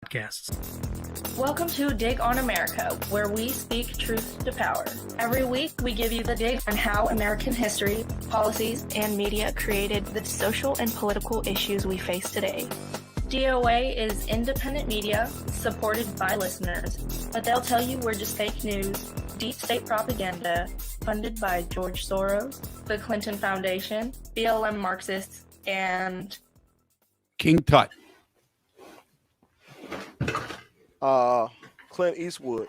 Podcasts. Welcome to Dig on America, where we speak truth to power. Every week, we give you the dig on how American history, policies, and media created the social and political issues we face today. DOA is independent media supported by listeners, but they'll tell you we're just fake news, deep state propaganda, funded by George Soros, the Clinton Foundation, BLM Marxists, and King Tut. Clint Eastwood.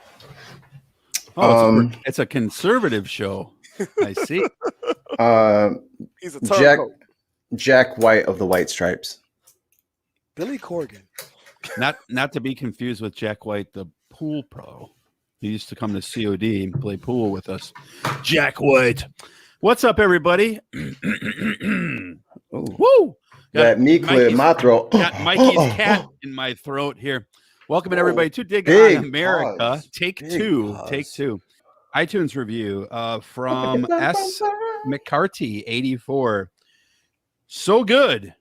Oh, it's a conservative show. I see. He's a turncoat. Jack White of the White Stripes. Billy Corgan. Not to be confused with Jack White, the pool pro. He used to come to COD and play pool with us. Jack White. What's up, everybody? Woo! That me cleared my throat. Got Mikey's cat in my throat here. Welcome everybody to Dig on America. Pause. Take two. iTunes review from S. McCarty 84. So good.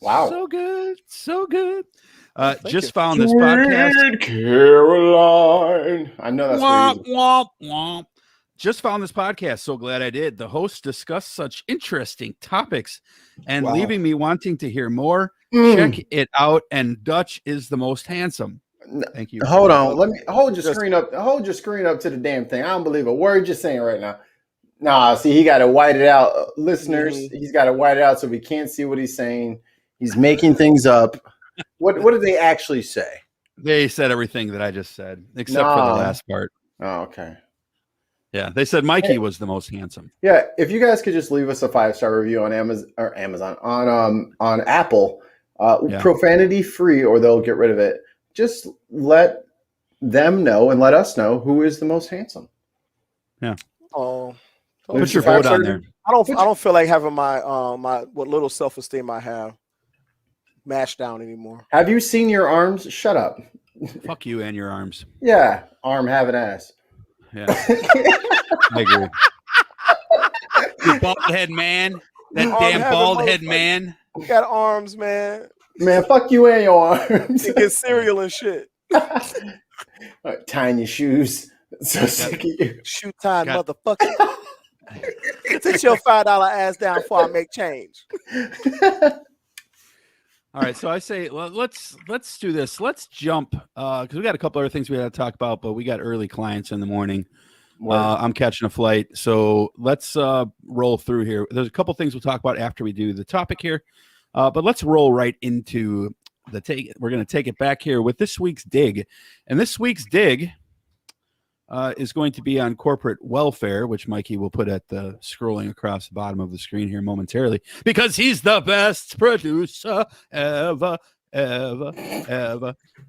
Wow. So good. Just found this podcast. Caroline. I know that's womp. Just found this podcast. So glad I did. The hosts discuss such interesting topics and leaving me wanting to hear more. Check it out. And Dutch is the most handsome. Thank you. Hold on. Let me hold your screen up. Hold your screen up to the damn thing. I don't believe a word you're saying right now. Nah, see, he got to white it out. Listeners, he's got to white it out so we can't see what he's saying. He's making things up. What did they actually say? They said everything that I just said, except for the last part. Oh, okay. Yeah, they said Mikey was the most handsome. Yeah, if you guys could just leave us a 5-star review on Amazon on Apple, profanity free, or they'll get rid of it. Just let them know and let us know who is the most handsome. Yeah. Oh, put your vote on there. I don't feel like having my what little self-esteem I have mashed down anymore. Have you seen your arms? Shut up. Fuck you and your arms. Yeah, arm have an ass. Yeah, I agree. You bald head man, that damn bald head man. You got arms, man. Man, fuck you and your arms. You get cereal and shit. Tying your shoes. So sick of you. Shoe time, motherfucker. Sit your $5 ass down before I make change. All right, so I say let's do this. Let's jump because we got a couple other things we got to talk about, but we got early clients in the morning. I'm catching a flight, so let's roll through here. There's a couple things we'll talk about after we do the topic here, but let's roll right into the take. We're going to take it back here with this week's dig, and this week's dig is going to be on corporate welfare, which Mikey will put at the scrolling across the bottom of the screen here momentarily, because he's the best producer ever. All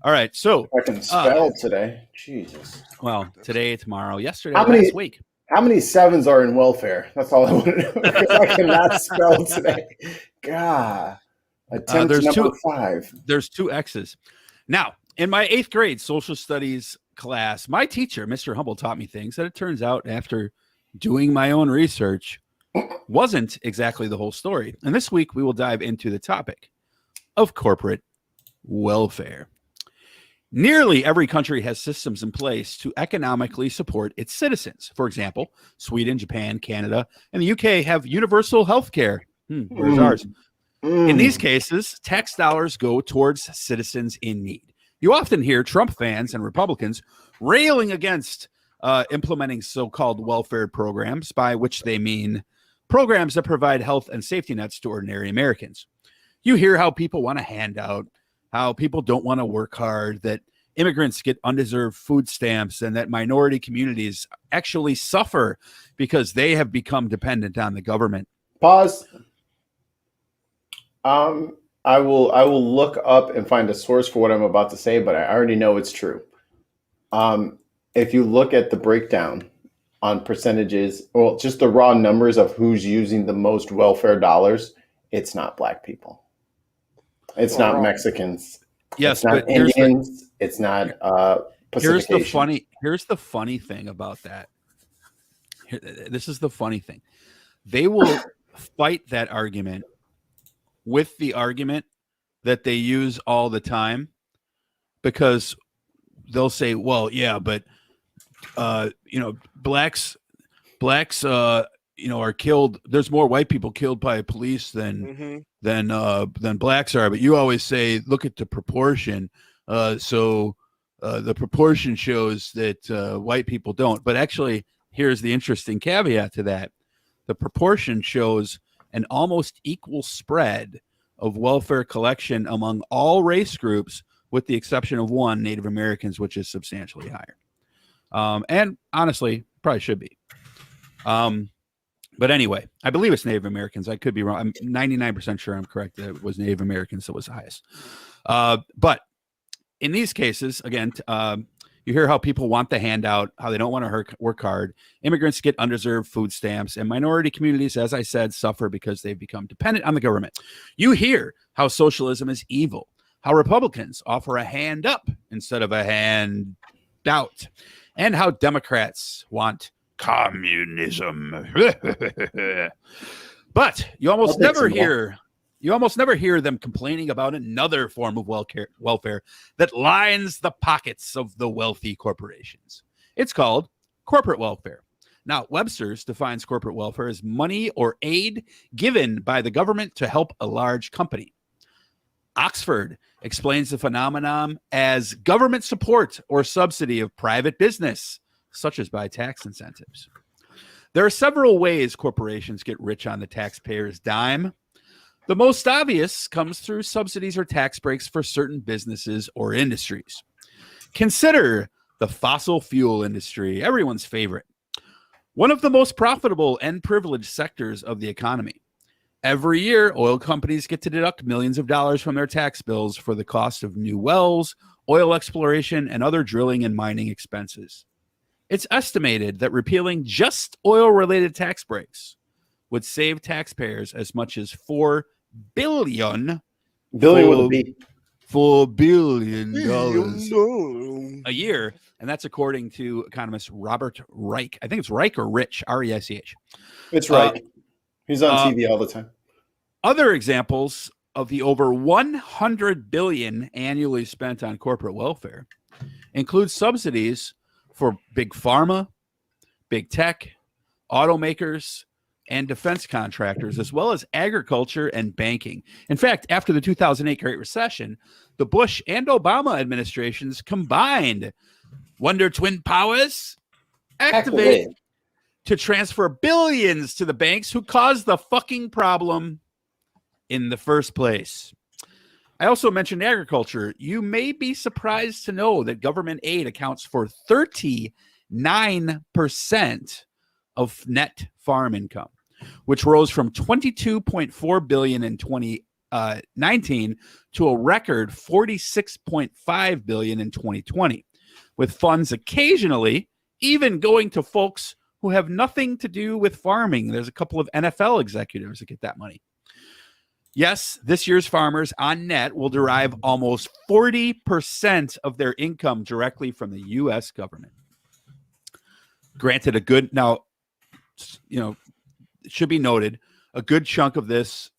right, so I can spell today. Jesus. Well, today, tomorrow, yesterday, last week. How many sevens are in welfare? That's all I want to know. Because I cannot spell today. God. Attempt number 5. There's 2 X's. Now, in my 8th grade social studies class, my teacher, Mr. Humble, taught me things that it turns out, after doing my own research, wasn't exactly the whole story. And this week we will dive into the topic of corporate welfare. Nearly every country has systems in place to economically support its citizens. For example, Sweden, Japan, Canada, and the UK have universal health care. Where's ours? In these cases, tax dollars go towards citizens in need. You often hear Trump fans and Republicans railing against implementing so-called welfare programs, by which they mean programs that provide health and safety nets to ordinary Americans. You hear how people want a handout, how people don't want to work hard, that immigrants get undeserved food stamps, and that minority communities actually suffer because they have become dependent on the government. Pause. I will look up and find a source for what I'm about to say, but I already know it's true. If you look at the breakdown on percentages, well, just the raw numbers of who's using the most welfare dollars, it's not Black people. It's not Mexicans. Yes, it's not Indians. It's not Pacific. Here's the funny thing about that. This is the funny thing. They will fight that argument with the argument that they use all the time, because they'll say, well, yeah, but blacks are killed. There's more white people killed by police than blacks are. But you always say, look at the proportion. So the proportion shows that white people don't. But actually, here's the interesting caveat to that: the proportion shows an almost equal spread of welfare collection among all race groups, with the exception of one, Native Americans, which is substantially higher. And honestly, probably should be. But anyway, I believe it's Native Americans. I could be wrong. I'm 99% sure I'm correct that it was Native Americans that was the highest. But in these cases, again, you hear how people want the handout, how they don't want to work hard. Immigrants get undeserved food stamps, and minority communities, as I said, suffer because they've become dependent on the government. You hear how socialism is evil, how Republicans offer a hand up instead of a hand out, and how Democrats want communism. But you almost never hear them complaining about another form of welfare that lines the pockets of the wealthy corporations. It's called corporate welfare. Now, Webster's defines corporate welfare as money or aid given by the government to help a large company. Oxford explains the phenomenon as government support or subsidy of private business, such as by tax incentives. There are several ways corporations get rich on the taxpayer's dime. The most obvious comes through subsidies or tax breaks for certain businesses or industries. Consider the fossil fuel industry, everyone's favorite. One of the most profitable and privileged sectors of the economy. Every year, oil companies get to deduct millions of dollars from their tax bills for the cost of new wells, oil exploration, and other drilling and mining expenses. It's estimated that repealing just oil-related tax breaks would save taxpayers as much as $4 billion a year, and that's according to economist Robert Reich. I think it's Reich or Rich, R-E-I-C-H. It's Reich. He's on TV all the time. Other examples of the over $100 billion annually spent on corporate welfare include subsidies for big pharma, big tech, automakers, and defense contractors, as well as agriculture and banking. In fact, after the 2008 Great Recession, the Bush and Obama administrations combined Wonder Twin Powers activate to transfer billions to the banks who caused the fucking problem in the first place. I also mentioned agriculture. You may be surprised to know that government aid accounts for 39% of net farm income, which rose from $22.4 billion in 2019 to a record $46.5 billion in 2020, with funds occasionally even going to folks who have nothing to do with farming. There's a couple of NFL executives that get that money. Yes, this year's farmers on net will derive almost 40% of their income directly from the U.S. government. Granted, it should be noted, a good chunk of this,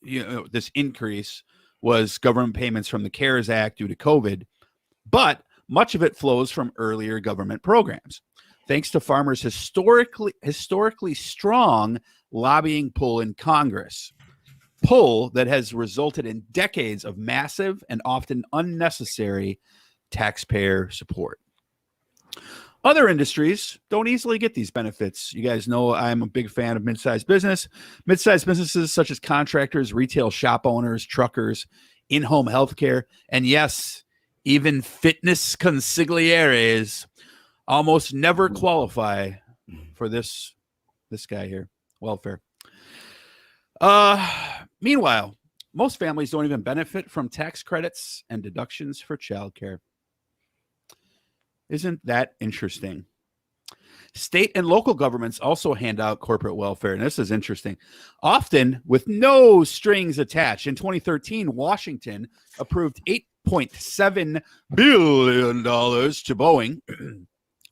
this increase was government payments from the CARES Act due to COVID, but much of it flows from earlier government programs, thanks to farmers' historically strong lobbying pull in Congress. Pull that has resulted in decades of massive and often unnecessary taxpayer support. Other industries don't easily get these benefits. You guys know I'm a big fan of mid-sized business. Mid-sized businesses such as contractors, retail shop owners, truckers, in-home healthcare, and yes, even fitness consiglieres almost never qualify for this guy here, welfare. Meanwhile, most families don't even benefit from tax credits and deductions for childcare. Isn't that interesting? State and local governments also hand out corporate welfare, and this is interesting, often with no strings attached. In 2013, Washington approved $8.7 billion to Boeing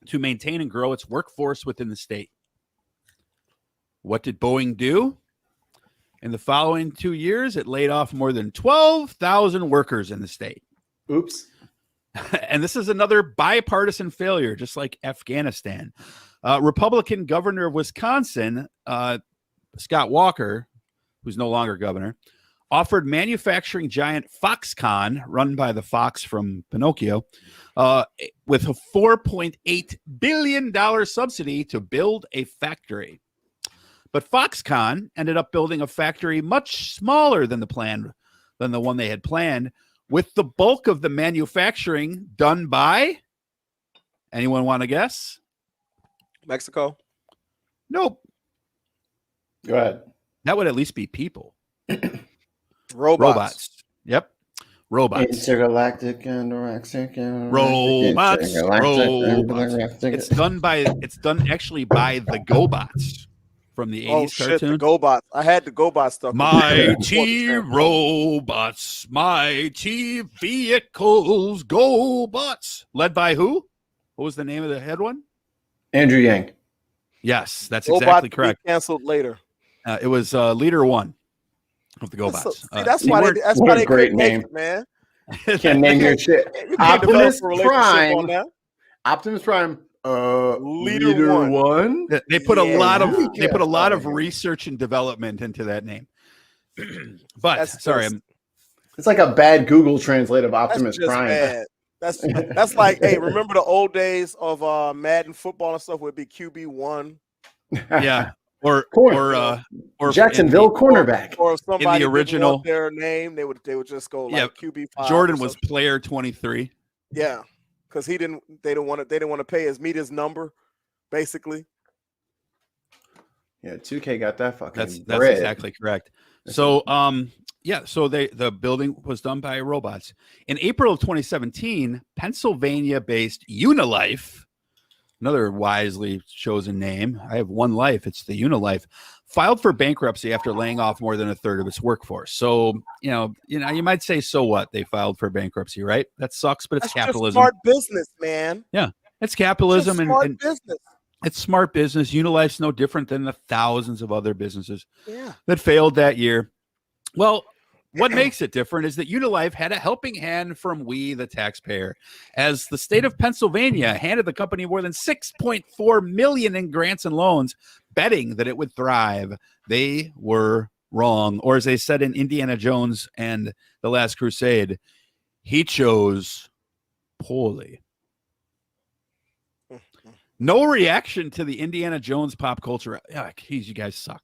to maintain and grow its workforce within the state. What did Boeing do? In the following 2 years, it laid off more than 12,000 workers in the state. Oops. And this is another bipartisan failure, just like Afghanistan. Republican governor of Wisconsin, Scott Walker, who's no longer governor, offered manufacturing giant Foxconn, run by the fox from Pinocchio, with a $4.8 billion subsidy to build a factory. But Foxconn ended up building a factory much smaller than the one they had planned, with the bulk of the manufacturing done by, anyone want to guess? Mexico. Nope. Go ahead. That would at least be people. Robots. Yep. Robots. Intergalactic and Robots. It's done actually by the GoBots from the 80s Oh shit, cartoon. the GoBots. I had the GoBots stuff. Mighty robots, mighty vehicles, GoBots. Led by who? What was the name of the head one? Andrew Yang. Yes, that's GoBots exactly correct. Canceled later. It was leader one of the GoBots. That's why they great couldn't name. make it, man. Can't name your shit. You can't develop Optimus a relationship on Prime. that. Optimus Prime. Leader one. They put a lot of Yeah. research and development into that name. But That's sorry, just- I'm It's like a bad Google translate of That's Optimus just Prime. bad. That's like, hey, remember the old days of Madden football and stuff would be QB1 yeah, or Jacksonville cornerback. or if somebody in the didn't original want their name, they would just go like QB5. Jordan or was something. player 23. Yeah, because they didn't want to pay his number, basically. Yeah, 2K got that fucking. That's bread. exactly correct. So so the building was done by robots. In April of 2017, Pennsylvania-based Unilife, another wisely chosen name. I have one life. It's the Unilife. Filed for bankruptcy after laying off more than a third of its workforce. So, you might say, so what? They filed for bankruptcy, right? That sucks, but it's That's capitalism. just smart business, man. Yeah, it's capitalism Just smart and business. it's smart business. Unilife's no different than the thousands of other businesses Yeah. that failed that year. Well, what makes it different is that Unilife had a helping hand from we, the taxpayer, as the state of Pennsylvania handed the company more than $6.4 million in grants and loans, betting that it would thrive. They were wrong. Or as they said in Indiana Jones and The Last Crusade, he chose poorly. No reaction to the Indiana Jones pop culture. Geez, you guys suck.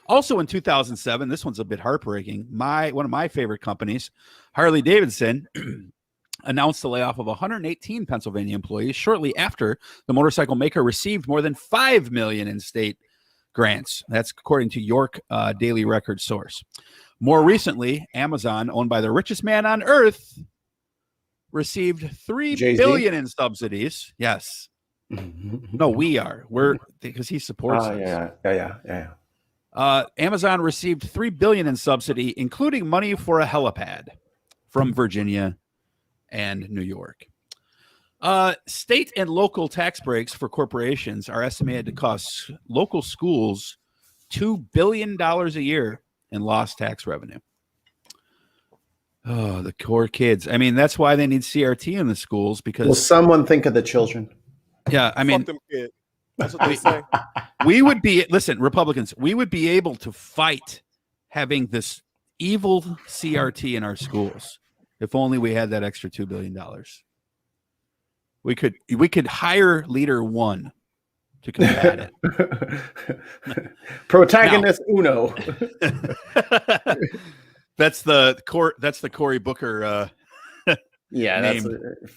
Also in 2007, this one's a bit heartbreaking. One of my favorite companies, Harley Davidson, announced the layoff of 118 Pennsylvania employees shortly after the motorcycle maker received more than $5 million in state grants. That's according to York Daily Record source. More recently, Amazon, owned by the richest man on earth, received $3 billion in subsidies. Yes. No, we're because he supports us. Yeah. Amazon received $3 billion in subsidy, including money for a helipad from Virginia and New York. State and local tax breaks for corporations are estimated to cost local schools $2 billion a year in lost tax revenue. Oh, the poor kids. I mean, that's why they need CRT in the schools, because Will someone think of the children? Yeah, I mean, Fuck them kids. That's what they say. Republicans, we would be able to fight having this evil CRT in our schools if only we had that extra $2 billion. We could hire leader one to combat it. Protagonist Uno. That's the Cory Booker. Yeah, name. that's a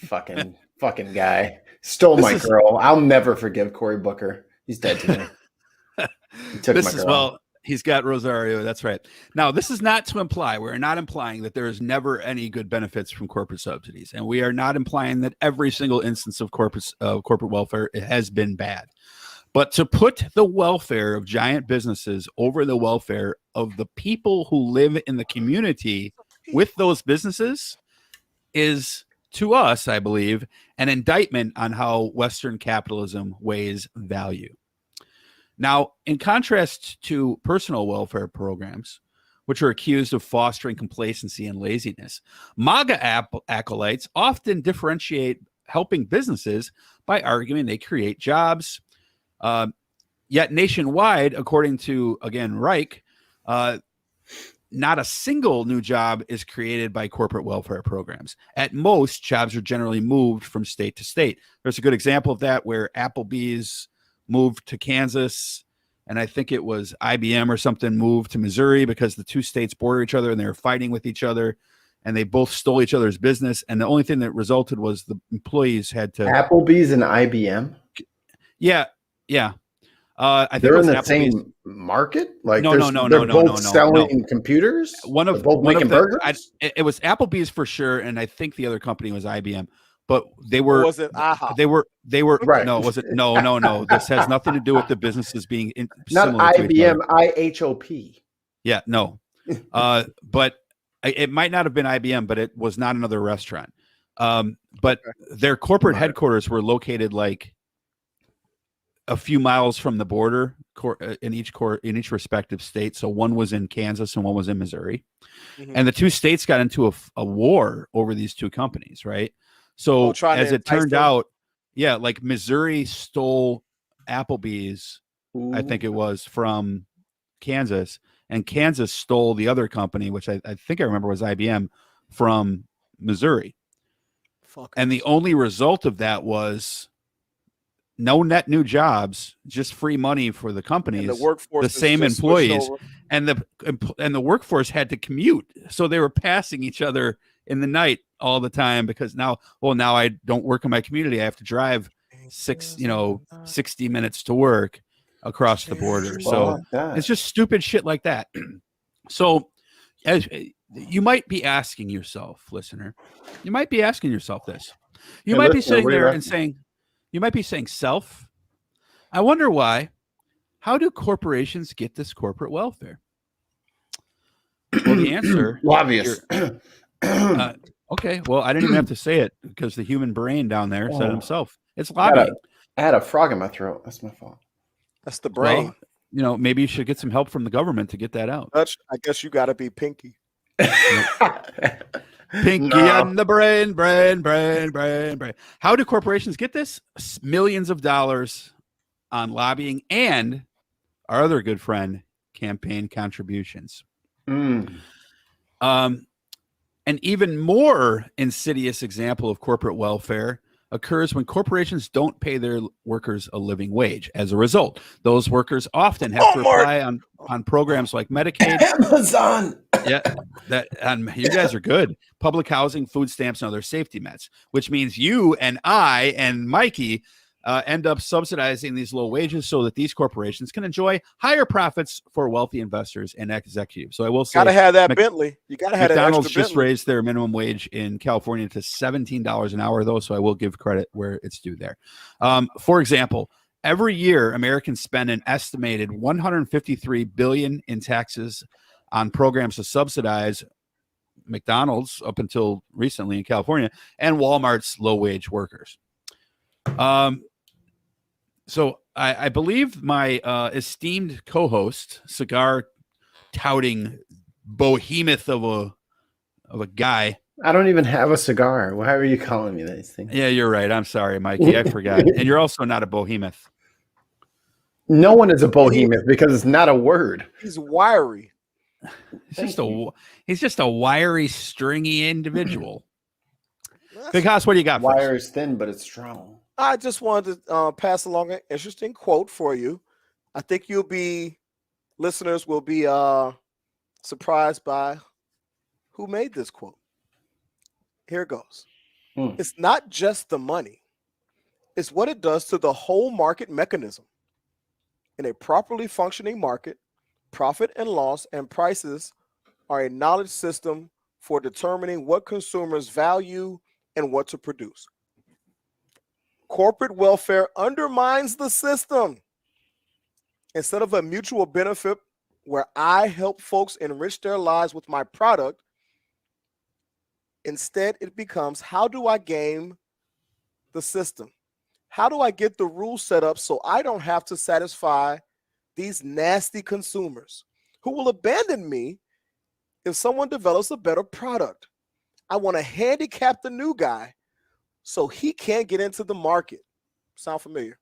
fucking guy. Stole my girl. I'll never forgive Cory Booker. He's dead to me. He took my girl. He's got Rosario. That's right. Now, this is not to imply, we're not implying that there is never any good benefits from corporate subsidies. And we are not implying that every single instance of corporate welfare has been bad. But to put the welfare of giant businesses over the welfare of the people who live in the community with those businesses is, to us, I believe, an indictment on how Western capitalism weighs value. Now, in contrast to personal welfare programs, which are accused of fostering complacency and laziness. MAGA acolytes often differentiate helping businesses by arguing they create jobs. Yet nationwide, according to, again, Reich, not a single new job is created by corporate welfare programs. At most, jobs are generally moved from state to state. There's a good example of that where Applebee's moved to Kansas, and I think it was IBM or something moved to Missouri because the two states border each other and they were fighting with each other, and they both stole each other's business. And the only thing that resulted was the employees had to... Applebee's and IBM? Yeah. I think they're in the Applebee's. Same market. Like no, they're both selling computers. They're both making burgers. It was Applebee's for sure, and I think the other company was IBM. But they were. Or was it IHOP? They were right. No, was it? No. This has nothing to do with the businesses being not IBM. IHOP. Yeah, no. But it might not have been IBM, but it was not another restaurant. But their corporate headquarters were located like a few miles from the border in each respective state. So one was in Kansas and one was in Missouri. Mm-hmm. And the two states got into a war over these two companies, right? So as it turned out, like Missouri stole Applebee's, I think it was, from Kansas, and Kansas stole the other company, which I think I remember was IBM, from Missouri. And the only result of that was no net new jobs, just free money for the companies, and the workforce, the same employees, and the workforce had to commute, so they were passing each other in the night all the time because now I don't work in my community. I have to drive 60 minutes to work across the border. So it's just stupid shit like that. So as you might be asking yourself, listener, this. You might be sitting there and saying, self, I wonder why. How do corporations get this corporate welfare? Well, the answer, obvious. Okay, well, I didn't even have to say it because the human brain down there said himself. It's lobbying. I had a frog in my throat. That's my fault. That's the brain. Well, maybe you should get some help from the government to get that out. Dutch, I guess you got to be Pinky. Pinky on the brain. How do corporations get this? Millions of dollars on lobbying and our other good friend, campaign contributions. An even more insidious example of corporate welfare occurs when corporations don't pay their workers a living wage. As a result, those workers often have to rely on programs like Medicaid, Amazon. Yeah, you guys are good. Public housing, food stamps, and other safety nets, which means you and I and Mikey end up subsidizing these low wages so that these corporations can enjoy higher profits for wealthy investors and executives. So I will say, gotta have that Bentley. You gotta have McDonald's that just Bentley. raised their minimum wage in California to $17 an hour, though. So I will give credit where it's due there. For example, every year Americans spend an estimated $153 billion in taxes on programs to subsidize McDonald's up until recently in California and Walmart's low wage workers. So I believe my esteemed co-host, cigar touting behemoth of a guy. I don't even have a cigar. Why are you calling me these things? Yeah, you're right. I'm sorry, Mikey. I forgot. And you're also not a behemoth. No one is a behemoth because it's not a word. He's wiry. He's just a wiry, stringy individual. Big House, what do you got? Wire is thin, but it's strong. I just wanted to pass along an interesting quote for you. I think listeners will be surprised by who made this quote. Here it goes. It's not just the money. It's what it does to the whole market mechanism. In a properly functioning market, profit and loss and prices are a knowledge system for determining what consumers value and what to produce. Corporate welfare undermines the system. Instead of a mutual benefit where I help folks enrich their lives with my product, instead it becomes, how do I game the system? How do I get the rules set up so I don't have to satisfy these nasty consumers who will abandon me if someone develops a better product, I want to handicap the new guy so he can't get into the market. Sound familiar?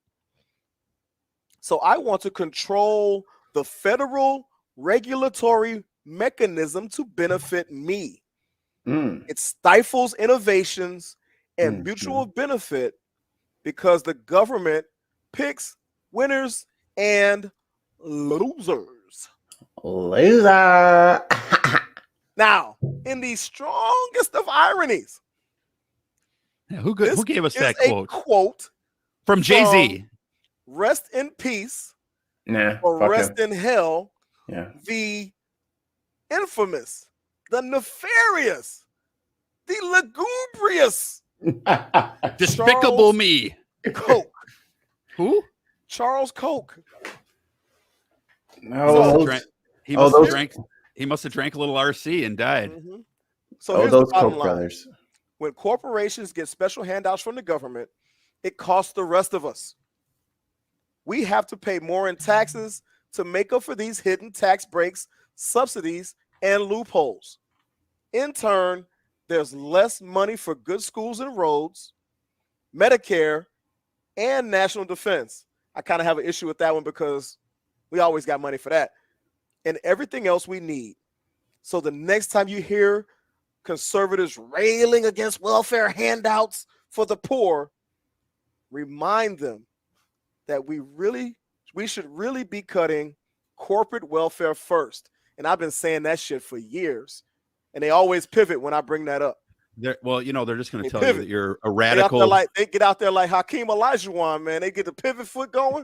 So I want to control the federal regulatory mechanism to benefit me. It stifles innovations and mutual benefit because the government picks winners and losers. Loser. Now, in the strongest of ironies, Yeah, who gave us that a quote? Quote From Jay-Z. Rest in peace Nah, or fuck rest him. in hell. Yeah. The infamous, the nefarious, the lugubrious Despicable Charles Me. Koch. Who? Charles Koch. No, He must have drank a little RC and died. So here's the bottom line. brothers. When corporations get special handouts from the government, it costs the rest of us. We have to pay more in taxes to make up for these hidden tax breaks, subsidies, and loopholes. In turn, there's less money for good schools and roads, Medicare, and national defense. I kind of have an issue with that one because we always got money for that. And everything else we need. So the next time you hear conservatives railing against welfare handouts for the poor, remind them that we should really be cutting corporate welfare first. And I've been saying that shit for years. And they always pivot when I bring that up. They're just going to tell pivot. you that you're a radical. They get out there like Hakeem Olajuwon, man. They get the pivot foot going.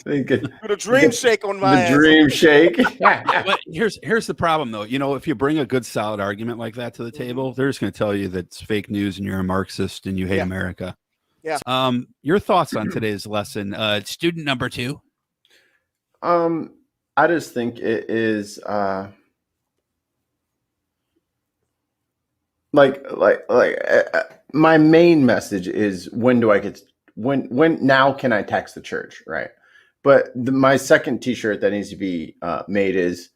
They get Do the dream shake on my ass. the dream shake. But here's the problem, though. If you bring a good, solid argument like that to the table, they're just going to tell you that it's fake news and you're a Marxist and you hate America. Yeah. Your thoughts on today's lesson, student number 2? I just think it is my main message is when now can I tax the church, right? But my second t-shirt that needs to be made is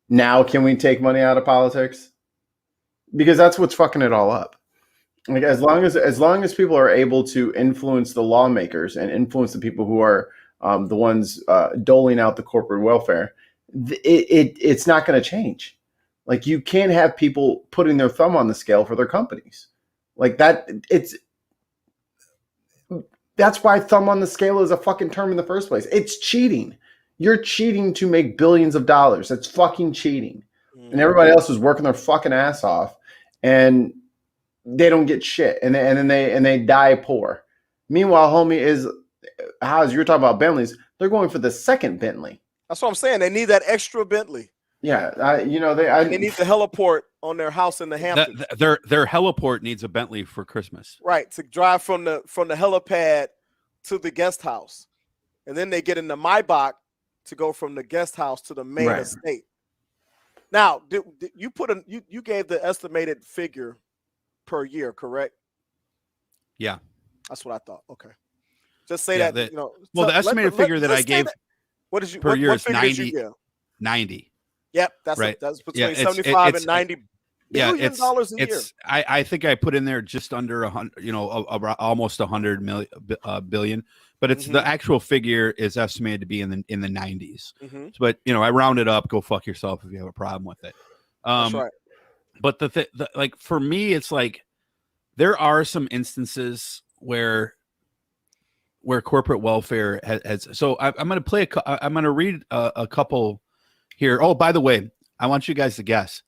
now can we take money out of politics? Because that's what's fucking it all up. Like as long as people are able to influence the lawmakers and influence the people who are the ones doling out the corporate welfare, it's not going to change. Like you can't have people putting their thumb on the scale for their companies like that. That's why thumb on the scale is a fucking term in the first place. It's cheating. You're cheating to make billions of dollars. That's fucking cheating. And everybody else is working their fucking ass off and they don't get shit. And then they die poor. Meanwhile, homie as you're talking about Bentleys, they're going for the second Bentley. That's what I'm saying. They need that extra Bentley. Yeah, they need the heliport on their house in the Hamptons. Their heliport needs a Bentley for Christmas, right? To drive from the helipad to the guest house, and then they get in the Maybach to go from the guest house to the main estate. Now, you you gave the estimated figure per year, correct? Yeah, that's what I thought. Okay, just say that. The estimated figure that I gave what is you per year is 90. Yep, that's between 75 and 90 billion dollars a year. I think I put in there just under almost 100 billion, but it's the actual figure is estimated to be in the 90s. But I rounded up. Go fuck yourself if you have a problem with it. That's right. But like for me, it's like there are some instances where corporate welfare has. So I'm going to I'm going to read a couple here. Oh, by the way, I want you guys to guess.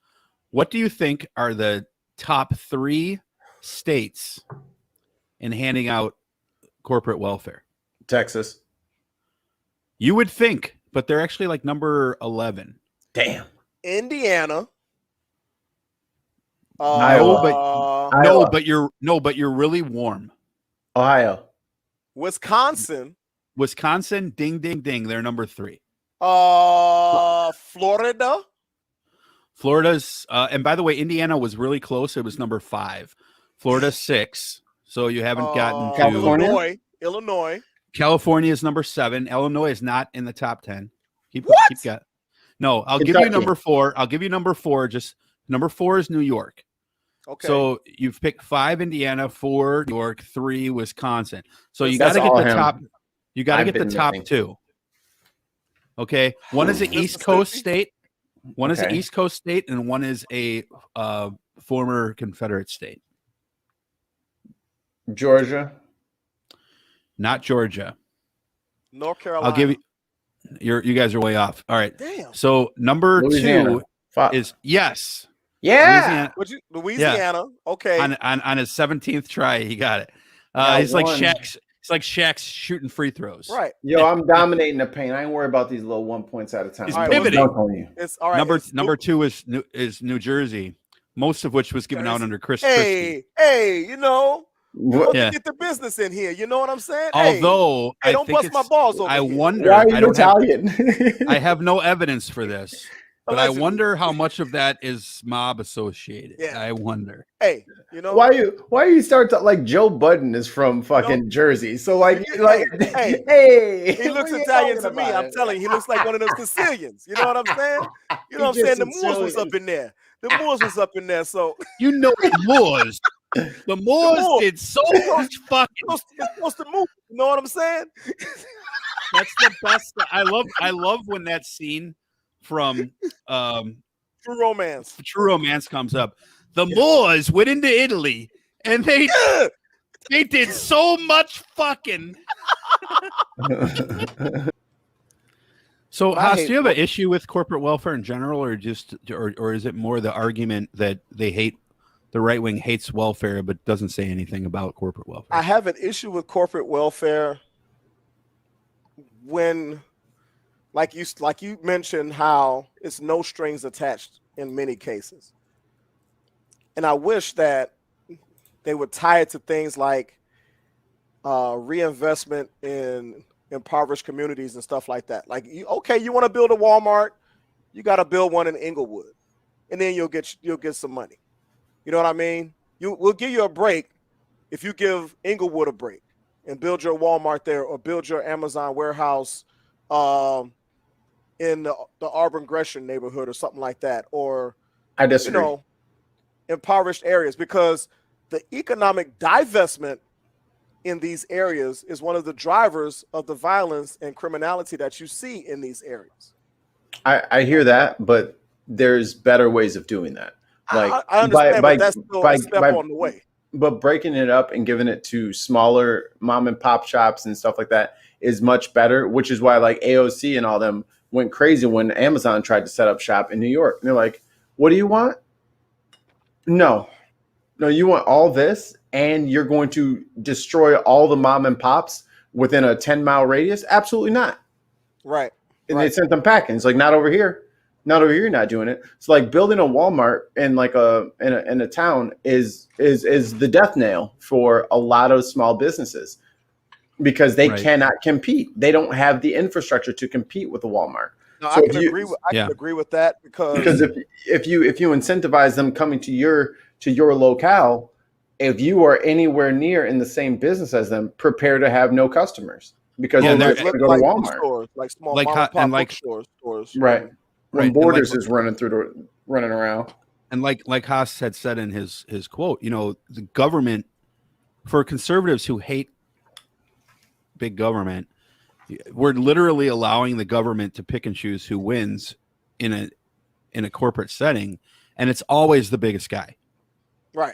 What do you think are the top 3 states in handing out corporate welfare? Texas. You would think, but they're actually like number 11. Damn. Indiana. No, but you're really warm. Ohio. Wisconsin. Ding, ding, ding. They're number 3. Florida. Florida's and by the way, Indiana was really close. It was number 5. Florida's 6. So you haven't gotten to Illinois. California is number 7. Illinois is not in the top 10. Keep No, I'll give you number 4. I'll give you number 4. Just number 4 is New York. Okay. So you've picked 5 Indiana, 4 New York, 3 Wisconsin. So you got That's to get all the him. top. You got to I've get the been top missing. 2. Okay, one is an East Coast state. One is an East Coast state, and one is a former Confederate state. Georgia. Not Georgia. North Carolina. I'll give you. You guys are way off. All right. Damn. So number Louisiana. 2 is yes. Yeah. Louisiana. Okay. On his 17th try, he got it. Yeah, he's like one. Shaq's. It's like Shaq's shooting free throws. Right. Yo, I'm dominating the paint. I ain't worry about these little 1 points at a time. He's All right, pivoting. It's all right. Number 2 is New Jersey, most of which was given out under Chris Christie. Hey, you know, What? Yeah. get the business in here. You know what I'm saying? Although hey, I don't think bust my balls over I here. wonder. Why are you I don't have, Italian? I have no evidence for this, but I Allegedly. wonder how much of that is mob associated. Yeah. I wonder. Hey, you know why you start to like Joe Budden is from fucking Jersey, so like Hey, hey, he looks what are you Italian talking to me. about? I'm telling you, he looks like one of those Sicilians. You know what I'm saying? You know what I'm saying? The Moors was up in there. The Moors was up in there. So You know the Moors. The Moors did so much fucking. it's supposed to move. You know what I'm saying? That's the best. I love when that scene from True Romance. True Romance comes up. The Moors went into Italy and they did so much fucking. So, I Haas, hate do you have an issue with corporate welfare in general, or or is it more the argument that the right wing hates welfare but doesn't say anything about corporate welfare? I have an issue with corporate welfare when, like you mentioned, how it's no strings attached in many cases, and I wish that they would tie it to things like reinvestment in impoverished communities and stuff like that. Like, you want to build a Walmart, you got to build one in Inglewood, and then you'll get some money. You know what I mean? We'll give you a break if you give Inglewood a break and build your Walmart there, or build your Amazon warehouse in the Auburn Gresham neighborhood or something like that, or I disagree. Impoverished areas, because the economic divestment in these areas is one of the drivers of the violence and criminality that you see in these areas. I hear that, but there's better ways of doing that. Like I understand, but that's still a step on the way. But breaking it up and giving it to smaller mom and pop shops and stuff like that is much better, which is why like AOC and all them went crazy when Amazon tried to set up shop in New York. And they're like, what do you want? No, you want all this and you're going to destroy all the mom and pops within a 10-mile radius? Absolutely not. Right. And they sent them packing. It's like, not over here. Not over here, you're not doing it. So like building a Walmart in like in a town is the death nail for a lot of small businesses, because they cannot compete. They don't have the infrastructure to compete with a Walmart. No, so I can agree with that, because if you incentivize them coming to your locale, if you are anywhere near in the same business as them, prepare to have no customers, because they're going to go to Walmart, stores, like small like mom and pop like stores, right? When Right. Borders is running around, and like Haas had said in his quote, the government, for conservatives who hate big government, we're literally allowing the government to pick and choose who wins in a corporate setting, and it's always the biggest guy. Right.